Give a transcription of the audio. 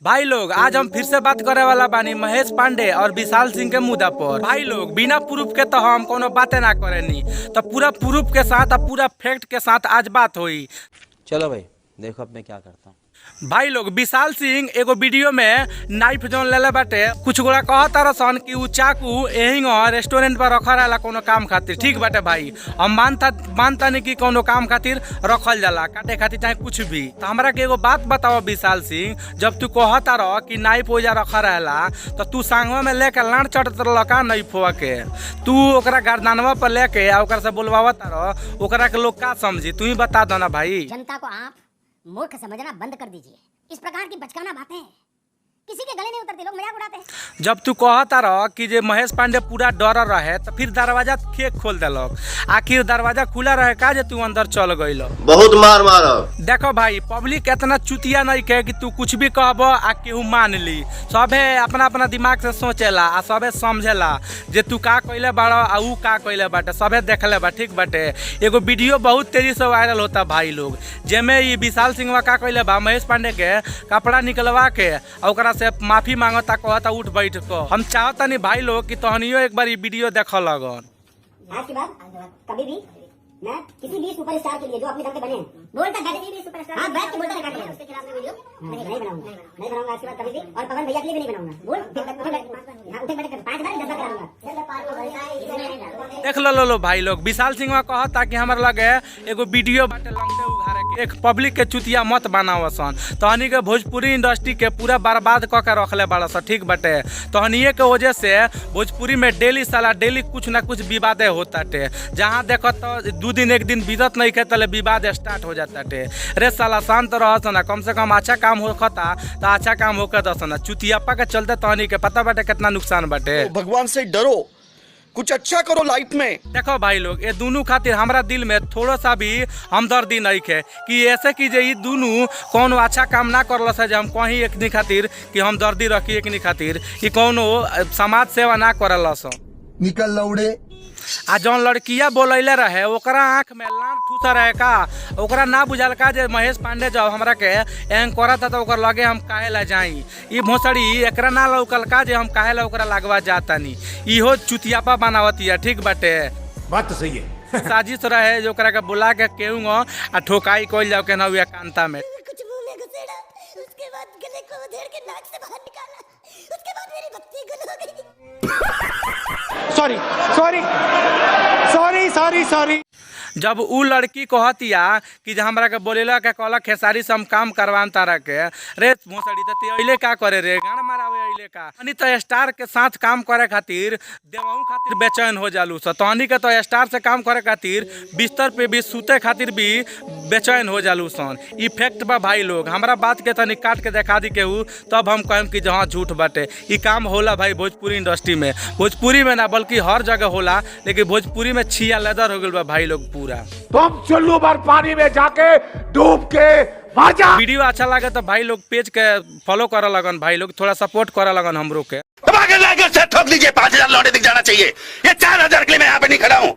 भाई लोग आज हम फिर से बात करे वाला बानी महेश पांडे और विशाल सिंह के मुद्दा पर। भाई लोग बिना प्रूफ के तो हम कोनो बातें ना करेनी, तो पूरा प्रूफ के साथ और पूरा फैक्ट के साथ आज बात हुई। चलो भाई देखो अब मैं क्या करता हूँ। भाई लोग विशाल सिंह एगो वीडियो में नाइफ जोन ले बाटे, कुछ गोड़ा कहता रसन कि उ चाकू यही रेस्टोरेंट पर रखा रहला कोनो काम खातिर। ठीक बाटे भाई, हम मानता नहीं कि कोनो काम खातिर रखल जाला, काटे खातिर चाहे कुछ भी। तो हमरा के एगो बात बताओ विशाल सिंह, जब तू कहता रह कि नाइफ ओजा रखा रहला तो तू सांगवा में लेके लाड़ चढ़त रहा नाइफवा के, तू ओकरा गर्दनवा पर लेके ओकरा से बोलवावता रह, ओकरा के लोग का समझी? तू ही बता दो ना भाई। जनता को आप मूर्ख समझना बंद कर दीजिए। इस प्रकार की बचकाना बातें किसी के गले नहीं उतरती, लोग मजाक उड़ाते हैं। जब तू कहता रह कि जे महेश पांडे पूरा डर रहे तो फिर दरवाजा के खोल दिलक, आखिर दरवाजा खुला रहे का जे तू अंदर चल गइल? बहुत मार मारो। देखो भाई पब्लिक इतना चुतिया नहीं के कि तू कुछ भी कहब आ केहू मान ली। सबे अपना अपना दिमाग से सोचेला आ सबे समझेला जे तू का कइले बाड़ आ ऊ का कइले बाटे, सबे देखले बा। ठीक बाटे, एगो वीडियो बहुत तेजी से वायरल होता भाई लोग, जेमे ये विशाल सिंह का कइले बा महेश पांडे के कपड़ा निकलवा के ओकरा से माफी मांगता, कहता उठ बैठ को। हम चाहता नहीं भाई लोग कि तहनियो एक बार ये वीडियो देख लगन। आज के बाद कभी भी मैं किसी भी सुपरस्टार के लिए जो अपने दम पे बने बोलता किसी भी सुपरस्टार हां बैठ के बोलता रहेगा उसके खिलाफ में वीडियो नहीं बनाऊंगा आज के बाद कभी भी, और पवन भैया के लिए भी नहीं बनाऊंगा। बोल उठे बैठ कर 5 बार 10 बार कराऊंगा। देख लो भाई लोग, विशाल सिंह कहता कि हमारे लगे एगो वीडियो बाटे लंगटे उघारे के, एक पब्लिक के चुतिया मत बनाओ सन। तहनी के भोजपुरी इंडस्ट्री के पूरा बर्बाद क के रखले बड़ा सा। ठीक बाटे, तहनिए के वजह से भोजपुरी में डेली कुछ ना कुछ विवादे होता टे। जहाँ देखो तो 2 दिन 1 दिन बीतत नहीं के तले विवाद स्टार्ट हो जाता टे। रे साला शांत रह सना, कम से कम अच्छा काम होता तो अच्छा काम होकर दसना। चुतियापा के चलते तहनी के पता बाटे कितना नुकसान बाटे। भगवान से डरो, कुछ अच्छा करो लाइफ में। देखो भाई लोग, ये दोनों खातिर हमरा दिल में थोड़ा सा भी हमदर्दी नहीं है कि ऐसे की जे ये दोनों कौन अच्छा काम ना करल से हम कहीं एकनी खातिर कि हम दर्दी रखी एकनी खातिर कि कौनो समाज सेवा ना करल से। निकल लौड़े। आ जौन लड़किया बोलैले रहे ओकरा आँख में लार ठूसा रहे का, ओकरा ना बुझल का जे महेश पांडे जब हमरा के एंग करता तो ओकर लगे हम काहे ला जाई। ई भोसड़ी एकरा ना लौकल का जे हम काहे ला ओकरा लगवा जातानी। इहो चुतियापा बनावतिया। ठीक बाटे, बात तो सही है। साजिश रहे जो ओकरा के बुला के केहू आ ठोकाई कइल जाओ के ना हुआ कांता में। कुछ मुंह में घुसेड़ा, उसके बाद गले को उधेड़ के नाक से बाहर निकाला, उसके बाद मेरी बत्ती गुल हो गई। सॉरी। जब उ लड़की कहतिया कि हमरा के बोलेला के कहला खेसारी से हम काम करवान तारा के, रे भोसड़ी तो अइले का करे रे, गाना मारावे अइले का। तनी तो स्टार के साथ काम करे खातिर देवाऊ खातिर बेचैन हो जालू स। तहनी के तो स्टार से काम करे खातिर बिस्तर पे भी सूते खातिर भी बेचैन हो जालू सन। ई फैक्ट बा भाई लोग, हमरा बात के तनी काट के दिखा दी केहू तब हम कहम कि जहाँ झूठ बाटे। ई काम होला भाई भोजपुरी इंडस्ट्री में, भोजपुरी में ना बल्कि हर जगह होला, लेकिन भोजपुरी में छिया लेदर हो गइल बा भाई लोग पूरा। तुम चुल्लू भर पानी में जाके डूब के मर जा। वीडियो अच्छा लगे तो भाई लोग पेज के फॉलो करा लगन, भाई लोग थोड़ा सपोर्ट करा लगन हमरो के। ठोक लीजिए, 5000 लौटे दिख जाना चाहिए। ये 4000 के लिए मैं यहाँ पे नहीं खड़ा हूँ।